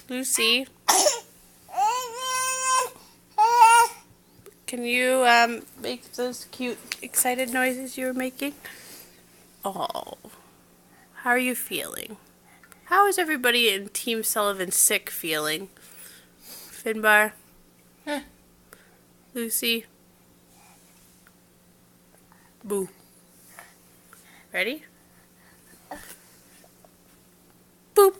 Lucy, can you make those cute, excited noises you were making? Oh, how are you feeling? How is everybody in Team Sullivan sick feeling? Finbar? Lucy? Boo. Ready? Boop.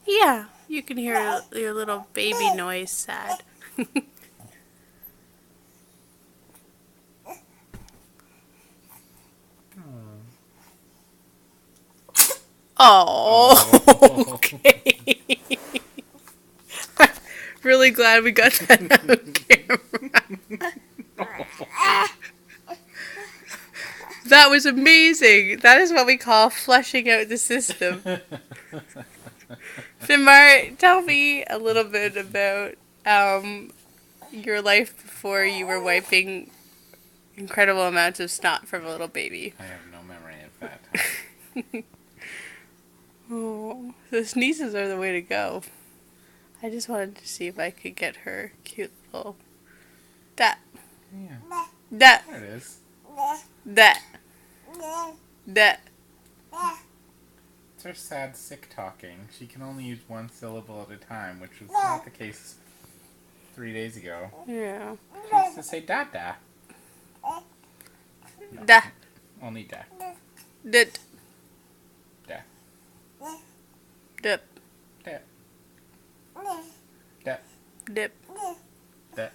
Yeah, you can hear your little baby noise sad. Oh, okay. I'm really glad we got that on camera. That was amazing. That is what we call flushing out the system. Finbar, tell me a little bit about your life before you were wiping incredible amounts of snot from a little baby. I have no memory of that. Oh, the sneezes are the way to go. I just wanted to see if I could get her cute little that. Yeah. That. There it is. That. That. It's her sad sick talking. She can only use one syllable at a time, which was not the case 3 days ago. Yeah. She used to say da-da. No, Da. only da. Dit. Da. Dip. Da. Da. Dip. Da.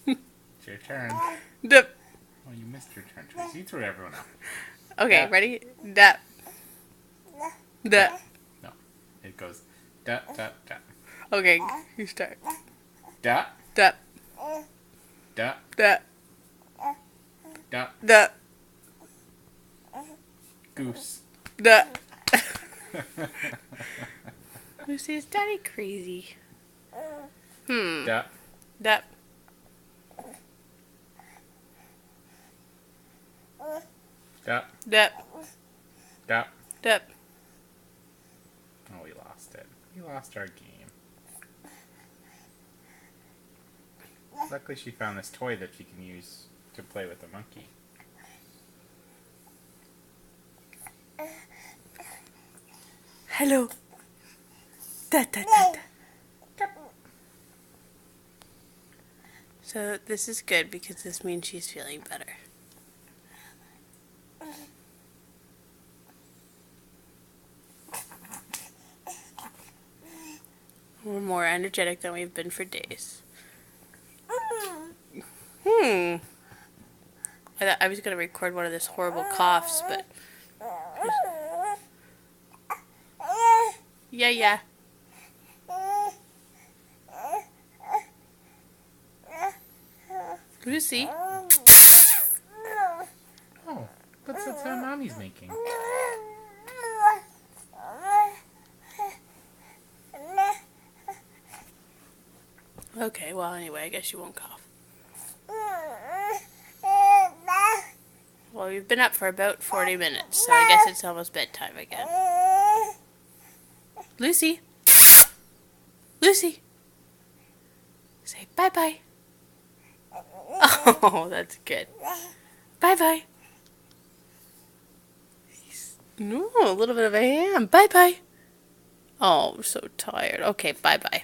It's your turn. Dip. Oh, you missed your turn, Trace. You threw everyone out. Okay, Da. ready? Da. Da. No. It goes da, da, da. Okay, you start. Da. Da. Da. Da. Da. Da. Goose. Da. Lucy, is Daddy crazy? Da. Da. Da. Da. Da. Da. Oh, we lost it. We lost our game. Luckily she found this toy that she can use to play with the monkey. Hello. Da da da da. So this is good because this means she's feeling better. We're more energetic than we've been for days. I thought I was going to record one of those horrible coughs, but... Yeah. Lucy? Oh, what's that sound Mommy's making? Okay, well, anyway, I guess you won't cough. Well, we've been up for about 40 minutes, so I guess it's almost bedtime again. Lucy? Lucy? Say bye-bye. Oh, that's good. Bye-bye. No, a little bit of a ham. Bye-bye. Oh, I'm so tired. Okay, bye-bye.